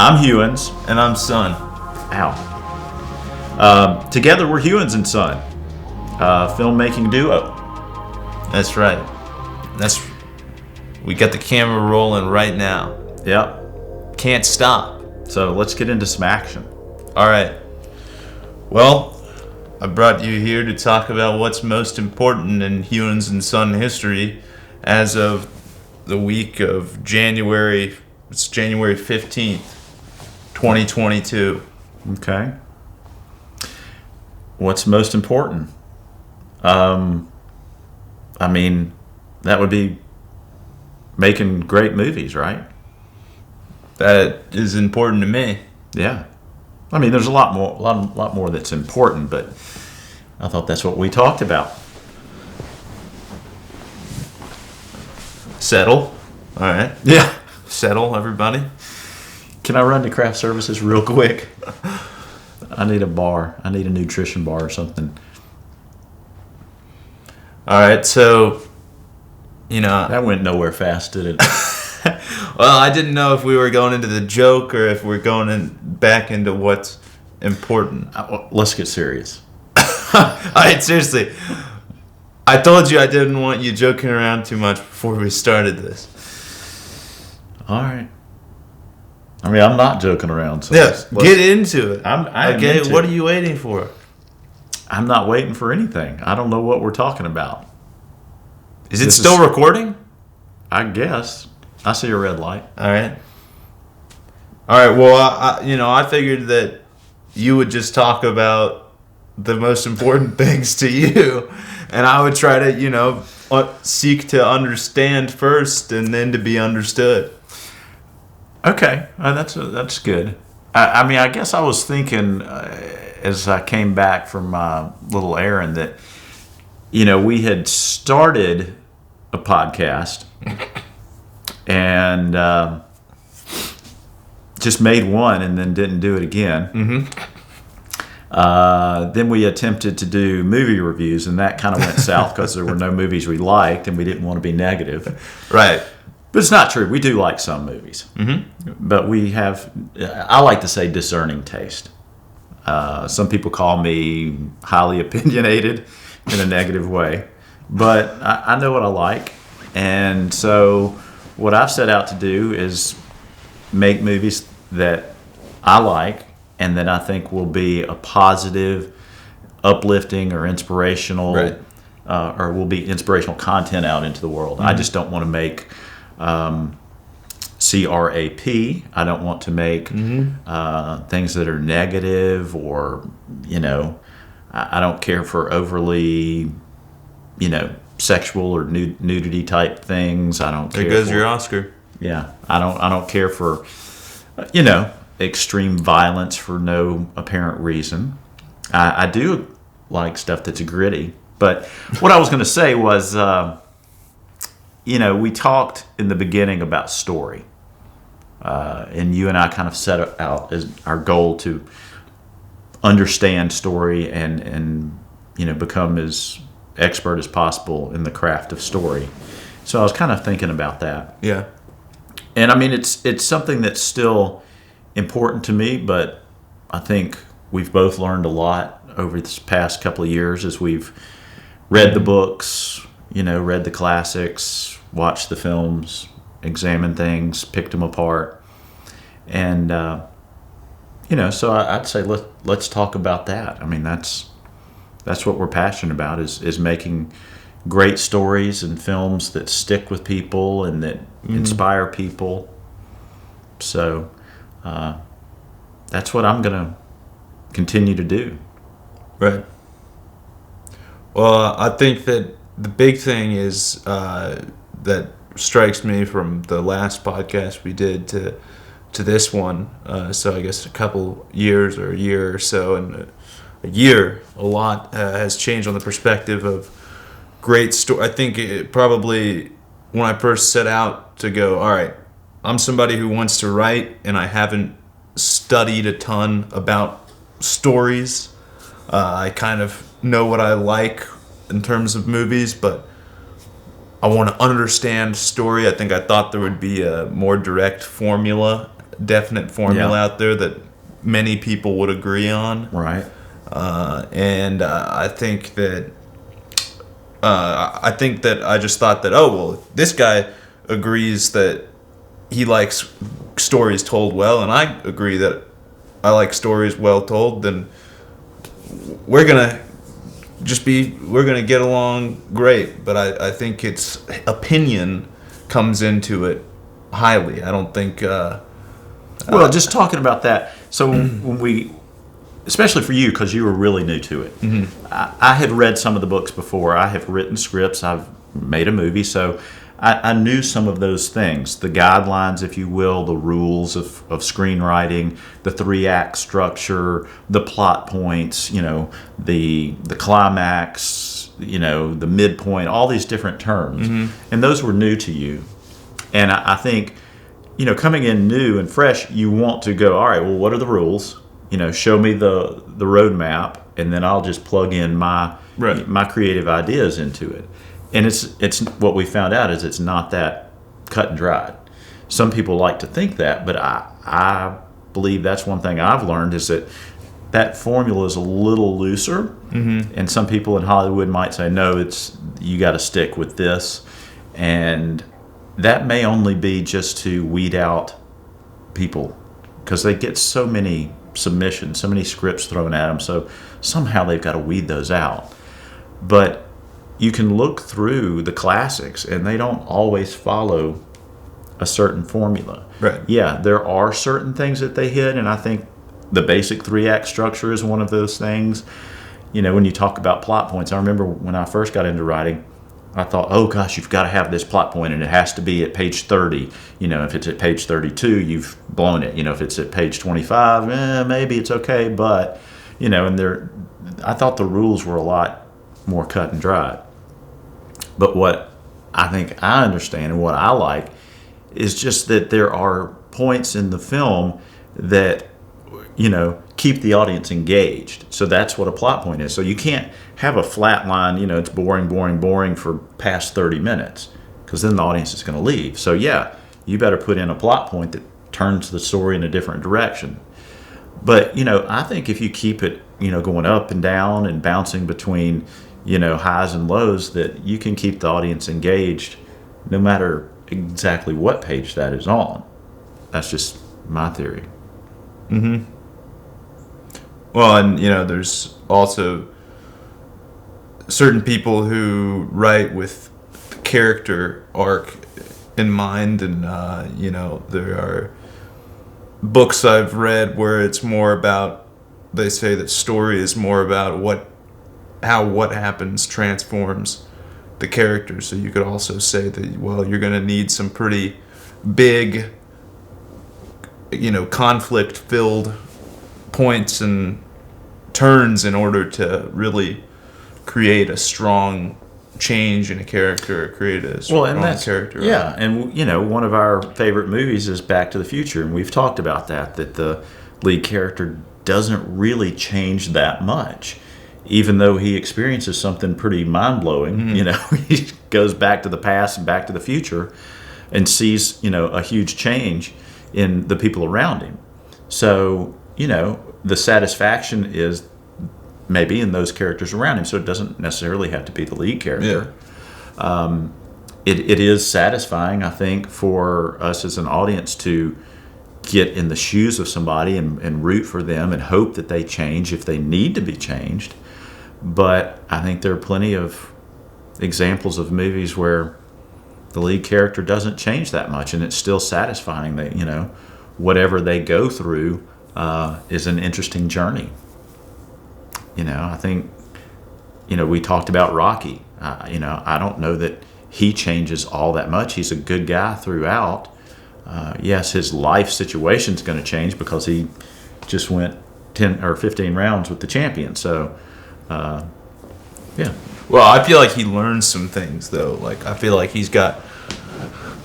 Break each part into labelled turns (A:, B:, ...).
A: I'm Hewins.
B: And I'm Son.
A: Ow. Together we're Hewins and Son, filmmaking duo.
B: That's right. We got the camera rolling right now.
A: Yep.
B: Can't stop.
A: So let's get into some action.
B: All right. Well, I brought you here to talk about what's most important in Hewins and Son history as of the week of January 15th, 2022.
A: Okay. What's most important? I mean, that would be making great movies, right?
B: That is important to me.
A: Yeah. I mean, there's a lot more that's important, but I thought that's what we talked about.
B: Settle. All right.
A: Yeah.
B: Settle, everybody.
A: Can I run to craft services real quick? I need a bar. I need a nutrition bar or something.
B: All right, so,
A: That went nowhere fast, did it?
B: well, I didn't know if we were going into the joke or if we're going back into what's important.
A: Let's get serious.
B: All right, seriously. I told you I didn't want you joking around too much before we started this.
A: All right. I mean, I'm not joking around. So
B: yeah, get into it.
A: Okay,
B: what are you waiting for?
A: I'm not waiting for anything. I don't know what we're talking about.
B: Is it still recording?
A: I guess. I see a red light.
B: All right. Well, I figured that you would just talk about the most important things to you, and I would try to, seek to understand first and then to be understood.
A: Okay, that's good. I mean, I guess I was thinking as I came back from my little errand that, we had started a podcast and just made one and then didn't do it again.
B: Mm-hmm.
A: Then we attempted to do movie reviews, and that kind of went south because there were no movies we liked, and we didn't want to be negative.
B: Right.
A: But it's not true. We do like some movies.
B: Mm-hmm.
A: But we have, I like to say, discerning taste. Some people call me highly opinionated in a negative way. But I know what I like. And so what I've set out to do is make movies that I like and that I think will be a positive, uplifting, or inspirational,
B: right.
A: Or will be inspirational content out into the world.
B: Mm-hmm.
A: I just don't want to make CRAP. I don't want to make things that are negative or, I don't care for overly, sexual or nudity type things. I don't care.
B: There goes your Oscar.
A: Yeah. I don't care for, extreme violence for no apparent reason. I do like stuff that's gritty. But what I was going to say was, we talked in the beginning about story. And you and I kind of set out as our goal to understand story and become as expert as possible in the craft of story. So I was kind of thinking about that.
B: Yeah.
A: And I mean, it's something that's still important to me, but I think we've both learned a lot over this past couple of years as we've read the books, read the classics, watched the films, examined things, picked them apart. And, so I'd say let's talk about that. I mean, that's what we're passionate about is making great stories and films that stick with people and that inspire people. So that's what I'm going to continue to do.
B: Right. Well, I think that the big thing is that strikes me from the last podcast we did to this one. So I guess a couple years or a year or so, and a lot has changed on the perspective of great story. I think it probably when I first set out to go, all right, I'm somebody who wants to write, and I haven't studied a ton about stories. I kind of know what I like in terms of movies, but I want to understand story. I think I thought there would be a more direct formula definite formula out there that many people would agree on.
A: Right.
B: And I think that I just thought that, oh, well, this guy agrees that he likes stories told well, and I agree that I like stories well told, then we're gonna get along great. But I think its opinion comes into it highly. I don't think
A: Well, just talking about that. So when we, especially for you, because you were really new to it, I had read some of the books before. I have written scripts. I've made a movie. So I knew some of those things, the guidelines, if you will, the rules of screenwriting, the 3-act structure, the plot points, the climax, the midpoint, all these different terms. And those were new to you. And I think, coming in new and fresh, you want to go, all right, well, what are the rules? Show me the roadmap, and then I'll just plug in my creative ideas into it. And it's what we found out is it's not that cut and dried. Some people like to think that, but I believe that's one thing I've learned is that formula is a little looser. And some people in Hollywood might say, no, you got to stick with this. And that may only be just to weed out people because they get so many submissions, so many scripts thrown at them. So somehow they've got to weed those out. But you can look through the classics and they don't always follow a certain formula.
B: Right.
A: Yeah, there are certain things that they hit, and I think the basic 3-act structure is one of those things. When you talk about plot points, I remember when I first got into writing, I thought, oh gosh, you've got to have this plot point and it has to be at page 30. If it's at page 32, you've blown it. If it's at page 25, maybe it's okay. But, I thought the rules were a lot more cut and dried. But what I think I understand and what I like is just that there are points in the film that, keep the audience engaged. So that's what a plot point is. So you can't have a flat line, it's boring, boring, boring for past 30 minutes because then the audience is going to leave. So yeah, you better put in a plot point that turns the story in a different direction. But, I think if you keep it, going up and down and bouncing between, highs and lows, that you can keep the audience engaged no matter exactly what page that is on. That's just my theory.
B: Well, and there's also certain people who write with the character arc in mind, and there are books I've read where it's more about, they say that story is more about how what happens transforms the character. So you could also say that, well, you're going to need some pretty big, conflict-filled points and turns in order to really create a strong change in a character, or create a strong character.
A: Yeah, and one of our favorite movies is Back to the Future, and we've talked about that the lead character doesn't really change that much. Even though he experiences something pretty mind-blowing, he goes back to the past and back to the future and sees, a huge change in the people around him. So, the satisfaction is maybe in those characters around him. So it doesn't necessarily have to be the lead character. Yeah. It is satisfying, I think, for us as an audience to get in the shoes of somebody and root for them and hope that they change if they need to be changed. But I think there are plenty of examples of movies where the lead character doesn't change that much, and it's still satisfying that, whatever they go through is an interesting journey. I think, we talked about Rocky. I don't know that he changes all that much. He's a good guy throughout. Yes, his life situation's going to change because he just went 10 or 15 rounds with the champion. So, yeah.
B: Well, I feel like he learns some things, though. Like, I feel like he's got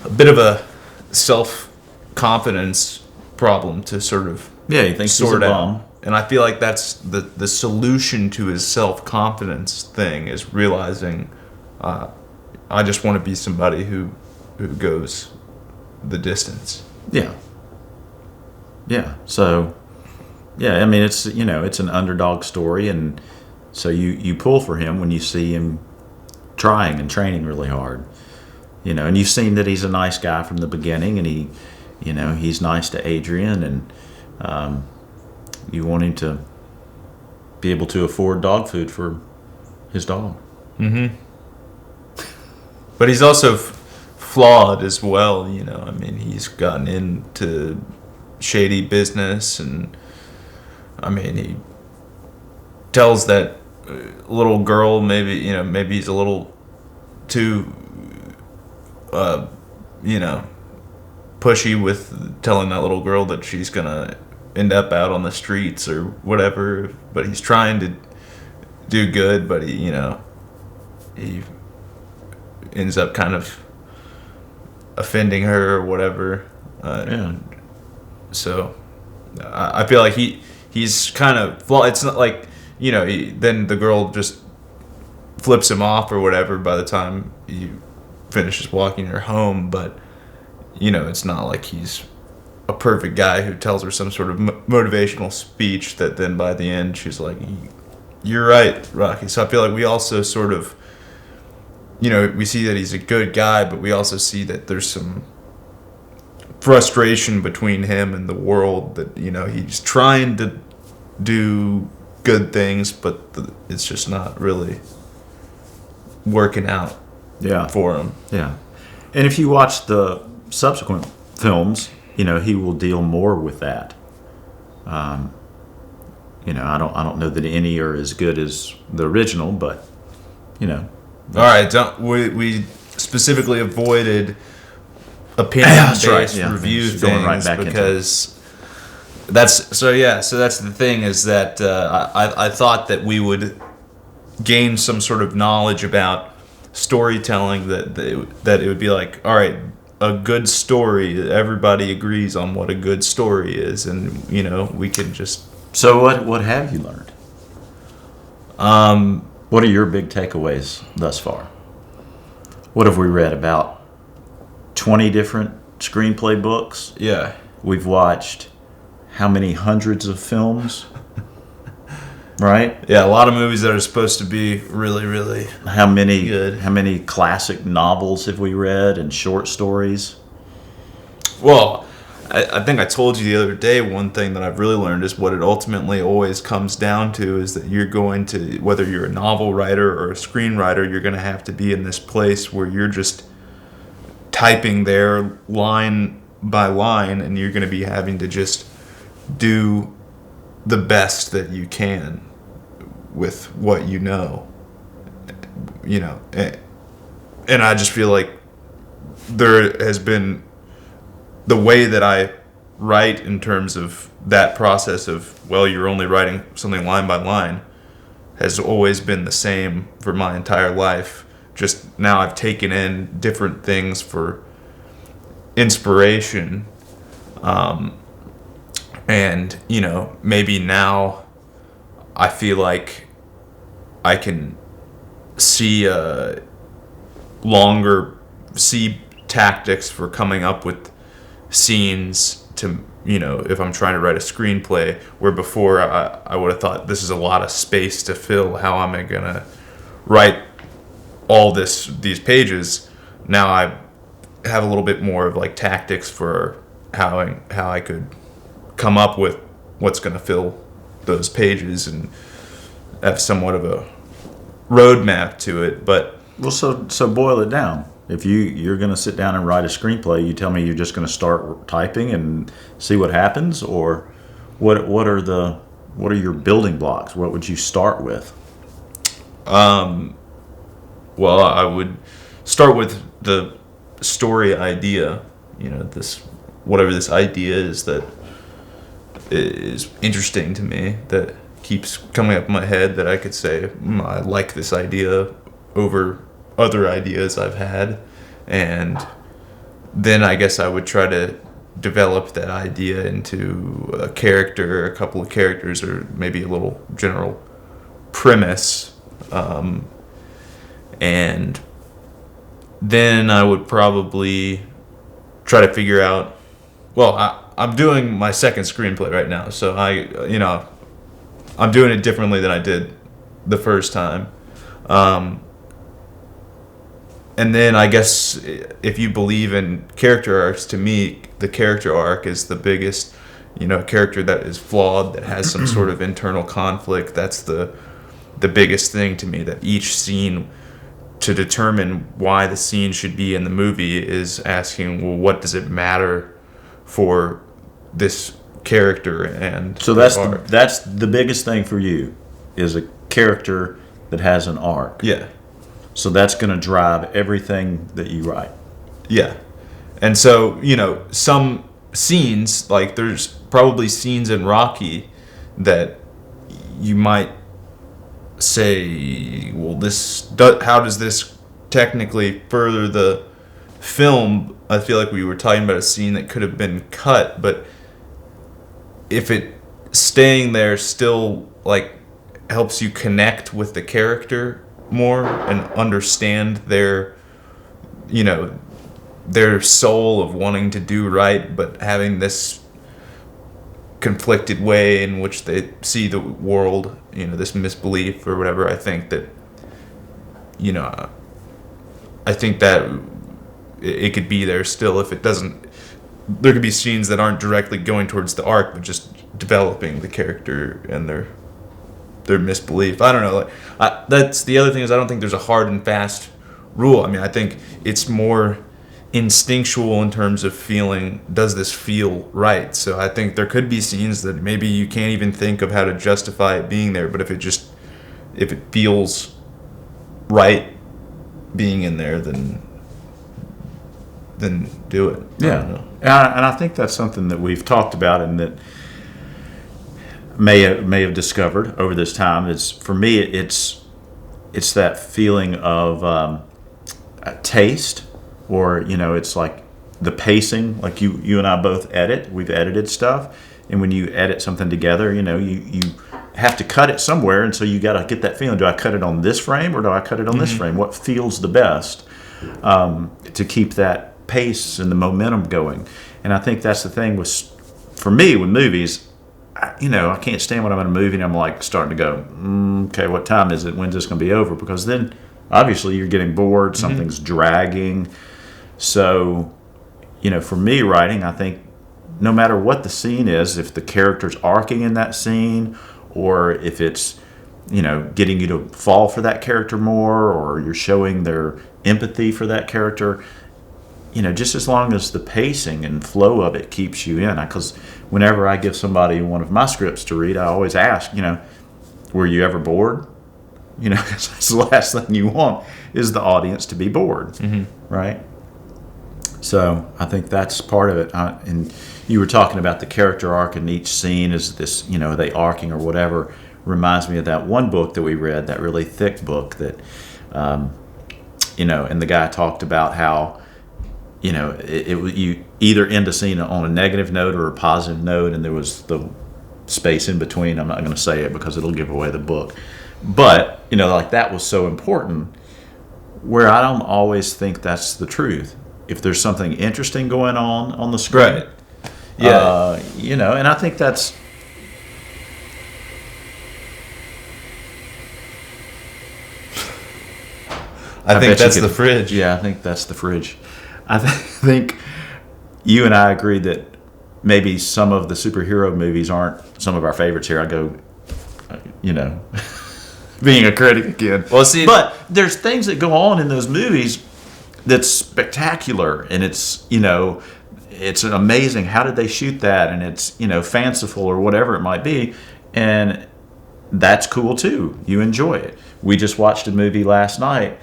B: a bit of a self-confidence problem to sort of
A: he thinks he's a bum.
B: And I feel like that's the solution to his self-confidence thing is realizing I just want to be somebody who goes the distance.
A: Yeah. Yeah. So, yeah, I mean, it's, it's an underdog story. And so you pull for him when you see him trying and training really hard, and you've seen that he's a nice guy from the beginning, and he's nice to Adrian, and you want him to be able to afford dog food for his dog.
B: Mm-hmm. But he's also flawed as well, I mean, he's gotten into shady business, and I mean, he tells that little girl, maybe he's a little too pushy with telling that little girl that she's gonna end up out on the streets or whatever, but he's trying to do good, but he ends up kind of offending her or whatever.
A: Yeah.
B: So I feel like he's kind of, well, it's not like, then the girl just flips him off or whatever by the time he finishes walking her home, but it's not like he's a perfect guy who tells her some sort of motivational speech that then by the end she's like, you're right, Rocky. So I feel like we also sort of, we see that he's a good guy, but we also see that there's some frustration between him and the world, that he's trying to do good things, but it's just not really working out for him.
A: Yeah. And if you watch the subsequent films, he will deal more with that. I don't know that any are as good as the original, but
B: All right, we specifically avoided opinion-based review things because that's the thing, is that I thought that we would gain some sort of knowledge about storytelling, that it would be like, all right, a good story, everybody agrees on what a good story is, and we can just.
A: So what have you learned? What are your big takeaways thus far? What have we read? About 20 different screenplay books?
B: Yeah.
A: We've watched how many hundreds of films? Right?
B: Yeah, a lot of movies that are supposed to be really, really good.
A: How many classic novels have we read, and short stories?
B: Well, I think I told you the other day, one thing that I've really learned is what it ultimately always comes down to is that you're going to, whether you're a novel writer or a screenwriter, you're going to have to be in this place where you're just typing there line by line, and you're going to be having to just do the best that you can with what you know. And I just feel like there has been, the way that I write in terms of that process of, well, you're only writing something line by line, has always been the same for my entire life. Just now I've taken in different things for inspiration. And, maybe now I feel like I can see tactics for coming up with scenes to, if I'm trying to write a screenplay, where before I would have thought this is a lot of space to fill. How am I going to write all these pages? Now I have a little bit more of like tactics for how I could come up with what's going to fill those pages, and have somewhat of a roadmap to it. But
A: so boil it down. If you're going to sit down and write a screenplay, you tell me you're just going to start typing and see what happens, or what are your building blocks? What would you start with?
B: Well, I would start with the story idea. Whatever this idea is that is interesting to me, that keeps coming up in my head, that I could say, I like this idea over other ideas I've had. And then I guess I would try to develop that idea into a character, a couple of characters, or maybe a little general premise. And then I would probably try to figure out, well, I'm doing my second screenplay right now, so I'm doing it differently than I did the first time. And then I guess if you believe in character arcs, to me, the character arc is the biggest, character that is flawed, that has some sort of internal conflict. That's the biggest thing to me, that each scene, to determine why the scene should be in the movie, is asking, well, what does it matter for this character and
A: so that's the biggest thing for you, is a character that has an arc.
B: Yeah.
A: So that's going to drive everything that you write.
B: Yeah. And so, some scenes, like there's probably scenes in Rocky that you might say, well, how does this technically further the film? I feel like we were talking about a scene that could have been cut, but if it staying there still like helps you connect with the character more and understand their soul of wanting to do right, but having this conflicted way in which they see the world, this misbelief or whatever. I think that it could be there still if it doesn't. There could be scenes that aren't directly going towards the arc, but just developing the character and their misbelief. I don't know. That's the other thing, is I don't think there's a hard and fast rule. I mean, I think it's more instinctual in terms of feeling, does this feel right? So I think there could be scenes that maybe you can't even think of how to justify it being there, but if it feels right being in there, then do it.
A: Yeah. And I think that's something that we've talked about and that may have discovered over this time. Is, for me, it's that feeling of taste, or it's like the pacing. Like you and I both we've edited stuff, and when you edit something together, you have to cut it somewhere, and so you got to get that feeling. Do I cut it on this frame, or do I cut it on this frame? What feels the best to keep that pace and the momentum going? And I think that's the thing for me with movies. I can't stand when I'm in a movie and I'm like starting to go, okay, what time is it? When's this going to be over? Because then obviously you're getting bored, something's dragging. So, for me writing, I think no matter what the scene is, if the character's arcing in that scene, or if it's, getting you to fall for that character more, or you're showing their empathy for that character, just as long as the pacing and flow of it keeps you in. Because whenever I give somebody one of my scripts to read, I always ask, were you ever bored? Because that's the last thing you want, is the audience to be bored, right? So I think that's part of it. And you were talking about the character arc in each scene, is this, are they arcing or whatever? Reminds me of that one book that we read, that really thick book that, and the guy talked about how, you either end a scene on a negative note or a positive note, and there was the space in between. I'm not going to say it because it'll give away the book. But, like that was so important, where I don't always think that's the truth. If there's something interesting going on the screen.
B: Right. Yeah.
A: And I think that's...
B: I think that's the fridge.
A: Yeah, I think that's the fridge. I think you and I agreed that maybe some of the superhero movies aren't some of our favorites here. I go, being a critic again.
B: Well, see,
A: but there's things that go on in those movies that's spectacular, and it's amazing. How did they shoot that? And it's fanciful or whatever it might be, and that's cool too. You enjoy it. We just watched a movie last night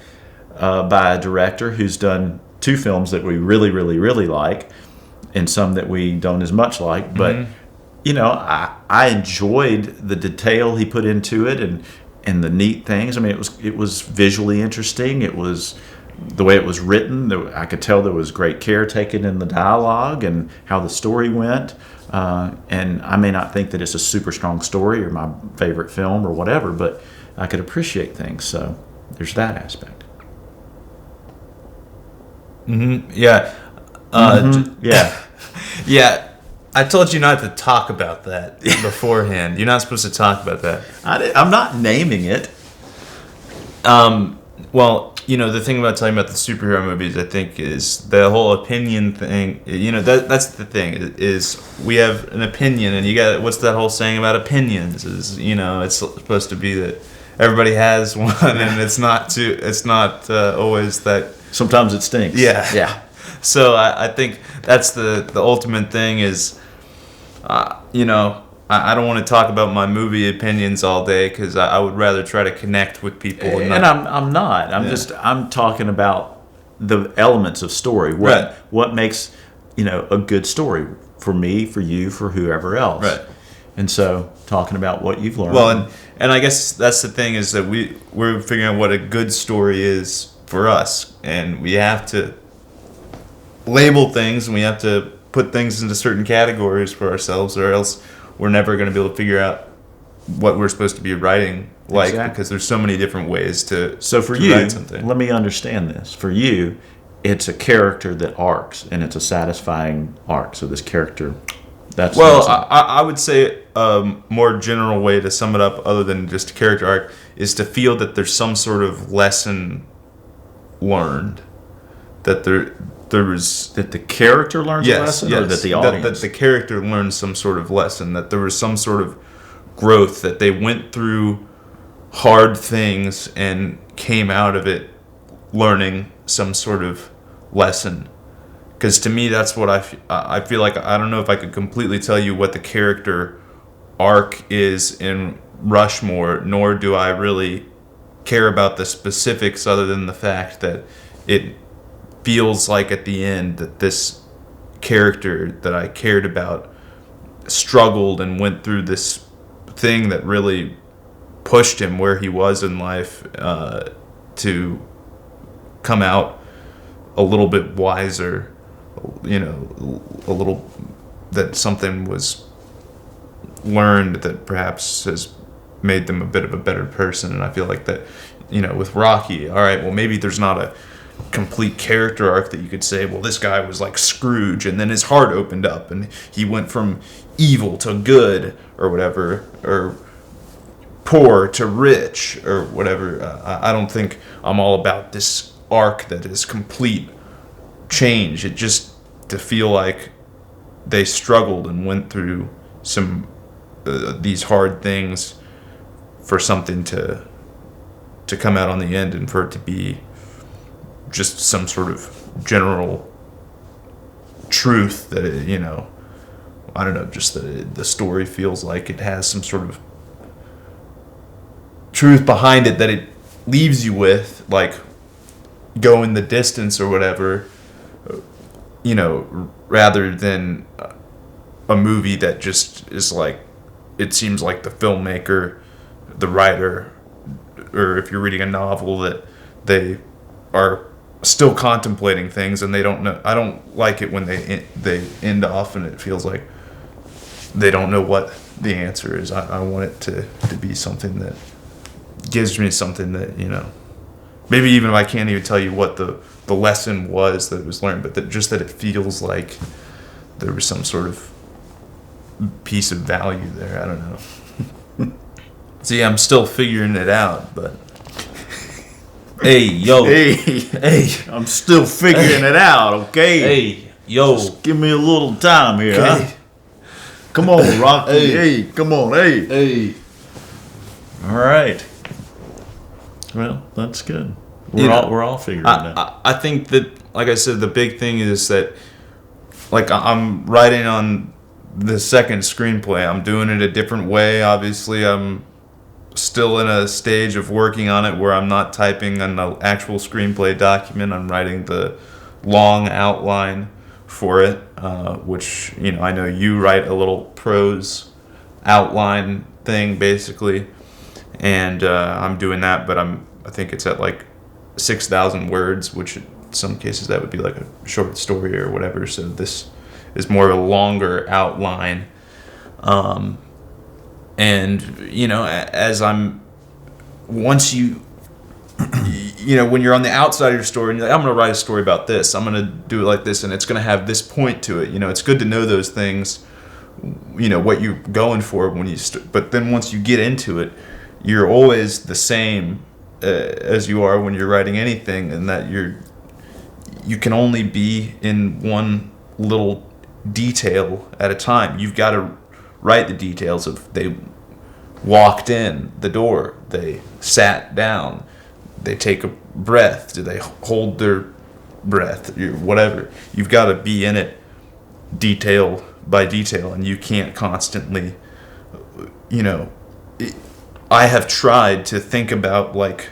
A: by a director who's done 2 films that we really, really, really like, and some that we don't as much like. But I enjoyed the detail he put into it, and the neat things. I mean, it was visually interesting. It was the way it was written. I could tell there was great care taken in the dialogue and how the story went. And I may not think that it's a super strong story or my favorite film or whatever, but I could appreciate things. So there's that aspect.
B: Yeah.
A: Yeah.
B: Yeah. I told you not to talk about that beforehand. You're not supposed to talk about that.
A: I'm not naming it.
B: Well, the thing about talking about the superhero movies, I think, is the whole opinion thing. That's the thing, is we have an opinion, and you got, what's that whole saying about opinions? Is, it's supposed to be that everybody has one, and it's not always that.
A: Sometimes it stinks.
B: Yeah. So I think that's the ultimate thing is, I don't want to talk about my movie opinions all day, because I would rather try to connect with people.
A: And I'm not. I'm talking about the elements of story. What makes a good story for me, for you, for whoever else.
B: Right.
A: And so talking about what you've learned.
B: Well, and I guess that's the thing, is that we're figuring out what a good story is for us, and we have to label things, and we have to put things into certain categories for ourselves, or else we're never going to be able to figure out what we're supposed to be writing like. Exactly. Because there's so many different ways to write something.
A: Let me understand this. For you, it's a character that arcs, and it's a satisfying arc. So this character, that's...
B: Well, I would say a more general way to sum it up, other than just a character arc, is to feel that there's some sort of lesson learned. That that the character learns a lesson, or that the audience? That the character learns some sort of lesson, that there was some sort of growth, that they went through hard things and came out of it learning some sort of lesson. Because to me, that's what I feel like. I don't know if I could completely tell you what the character arc is in Rushmore, nor do I really care about the specifics, other than the fact that it feels like at the end that this character that I cared about struggled and went through this thing that really pushed him where he was in life, to come out a little bit wiser, a little, that something was learned that perhaps has made them a bit of a better person. And I feel like that, with Rocky, all right, well, maybe there's not a complete character arc that you could say, well, this guy was like Scrooge, and then his heart opened up and he went from evil to good, or whatever, or poor to rich, or whatever. I don't think I'm all about this arc that is complete change. It just, to feel like they struggled and went through some these hard things for something to come out on the end, and for it to be just some sort of general truth that I don't know, just that the story feels like it has some sort of truth behind it that it leaves you with, like going the distance or whatever, rather than a movie that just is like, it seems like the filmmaker, the writer, or if you're reading a novel, that they are still contemplating things and they don't know. I don't like it when they end off and it feels like they don't know what the answer is. I want it to be something that gives me something that, maybe even if I can't even tell you what the lesson was that was learned, but that it feels like there was some sort of piece of value there. I don't know. See, I'm still figuring it out, but hey, yo.
A: Hey, I'm still figuring it out, okay?
B: Hey, yo.
A: Just give me a little time here,
B: okay.
A: Huh? Come on, Rocky. Hey, come on, hey.
B: Hey.
A: All right. Well, that's good. We're all figuring it out.
B: I think that, like I said, the big thing is that, like, I'm writing on the second screenplay. I'm doing it a different way. Obviously, I'm still in a stage of working on it where I'm not typing an actual screenplay document. I'm writing the long outline for it, which, I know you write a little prose outline thing, basically, and I'm doing that, but I think it's at like 6,000 words, which in some cases that would be like a short story or whatever. So this is more of a longer outline. And, as once you, when you're on the outside of your story and you're like, I'm going to write a story about this, I'm going to do it like this, and it's going to have this point to it. It's good to know those things what you're going for when you but then once you get into it, you're always the same as you are when you're writing anything, and that you can only be in one little detail at a time. You've got to write the details of they walked in the door, they sat down, they take a breath, do they hold their breath, whatever. You've got to be in it detail by detail, and you can't constantly, I have tried to think about like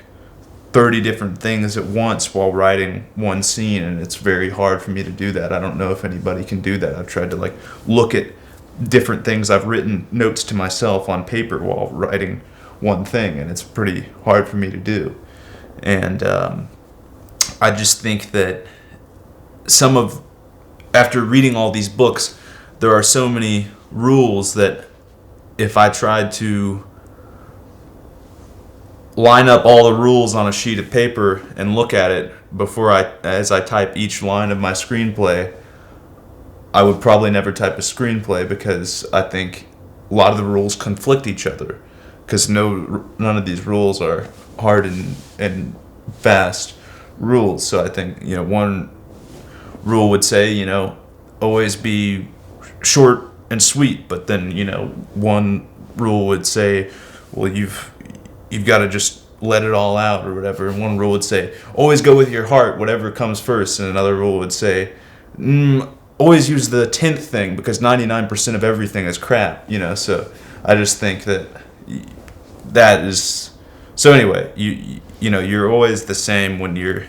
B: 30 different things at once while writing one scene, and it's very hard for me to do that. I don't know if anybody can do that. I've tried to like look at different things. I've written notes to myself on paper while writing one thing, and it's pretty hard for me to do. And I just think that after reading all these books, there are so many rules that if I tried to line up all the rules on a sheet of paper and look at it as I type each line of my screenplay, I would probably never type a screenplay, because I think a lot of the rules conflict each other, because none of these rules are hard and fast rules. So I think one rule would say always be short and sweet, but then one rule would say, well, you've got to just let it all out or whatever. And one rule would say, always go with your heart, whatever comes first. And another rule would say, always use the 10th thing, because 99% of everything is crap. So I just think that is. So anyway, you're always the same when you're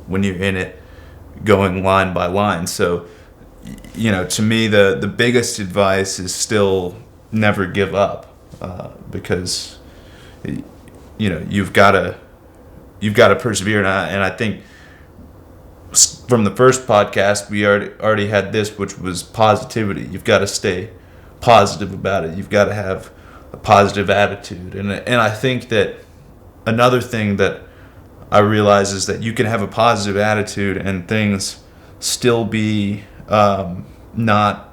B: in it, going line by line. So to me, the biggest advice is still never give up, because you've got to persevere. And I think from the first podcast we already had this, which was positivity. You've got to stay positive about it. You've got to have a positive attitude. And I think that another thing that I realize is that you can have a positive attitude and things still be not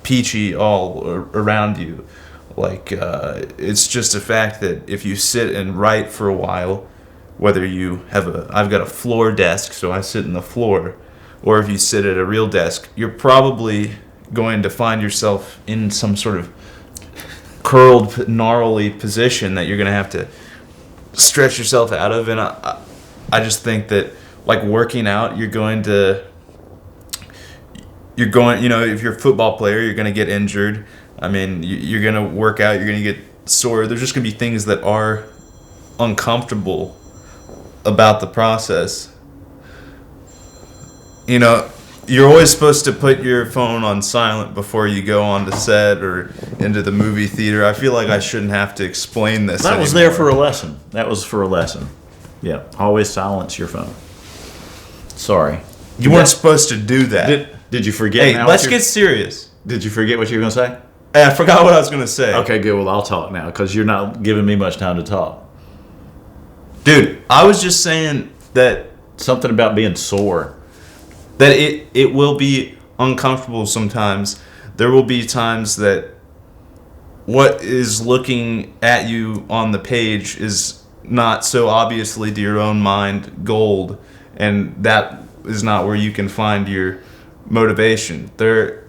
B: peachy all around you. Like, it's just a fact that if you sit and write for a while, whether I've got a floor desk, so I sit in the floor, or if you sit at a real desk, you're probably going to find yourself in some sort of curled, gnarly position that you're going to have to stretch yourself out of. And I just think that, like working out, if you're a football player, you're going to get injured. I mean, you're going to work out, you're going to get sore. There's just going to be things that are uncomfortable about the process. You're always supposed to put your phone on silent before you go on to set or into the movie theater. I feel like I shouldn't have to explain this
A: That was there for a lesson. That was for a lesson. Yeah, always silence your phone. Sorry.
B: You weren't supposed to do that.
A: Did you forget?
B: Hey, let's get serious.
A: Did you forget what you were going to say?
B: Hey, I forgot what I was going to say.
A: Okay, good. Well, I'll talk now, because you're not giving me much time to talk.
B: Dude, I was just saying that
A: something about being sore.
B: That it will be uncomfortable sometimes. There will be times that what is looking at you on the page is not so obviously to your own mind gold, and that is not where you can find your motivation. There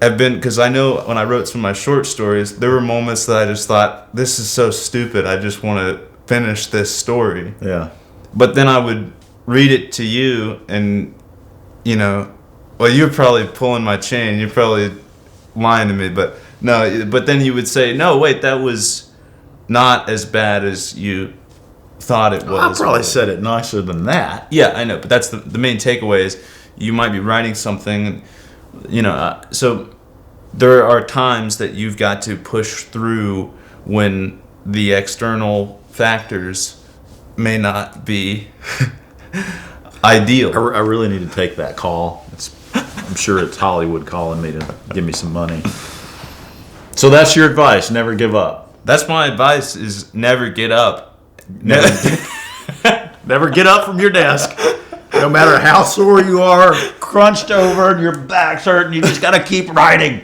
B: have been, because I know when I wrote some of my short stories, there were moments that I just thought, this is so stupid, I just want to finish this story.
A: Yeah.
B: But then I would read it to you, and well, you're probably pulling my chain, you're probably lying to me, but then you would say, no, wait, that was not as bad as you thought it was.
A: I probably said it nicer than that.
B: Yeah, I know, but that's the main takeaway is you might be writing something, so there are times that you've got to push through when the external factors may not be ideal.
A: I really need to take that call. I'm sure it's Hollywood calling me to give me some money. So that's your advice, never give up.
B: That's my advice, is never get up.
A: Never get up from your desk. No matter how sore you are, crunched over, and your back's hurting, you just got to keep writing.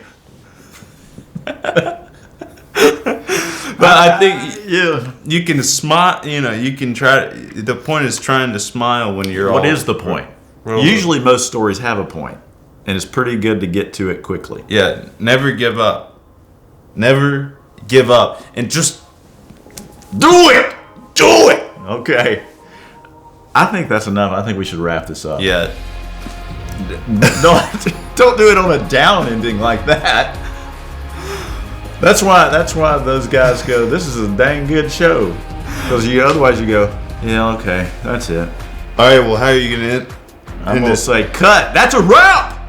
B: But I think
A: Yeah.
B: you can smile. You can try. The point is trying to smile when you're.
A: What is the point? Usually, most stories have a point, and it's pretty good to get to it quickly.
B: Yeah, never give up. Never give up, and just do it. Do it.
A: Okay. I think that's enough. I think we should wrap this up.
B: Yeah.
A: Don't do it on a down ending like that. That's why those guys go, this is a dang good show. Because otherwise you go, yeah, okay, that's it.
B: All right. Well, how are you gonna end?
A: I'm going to say, cut. That's a wrap.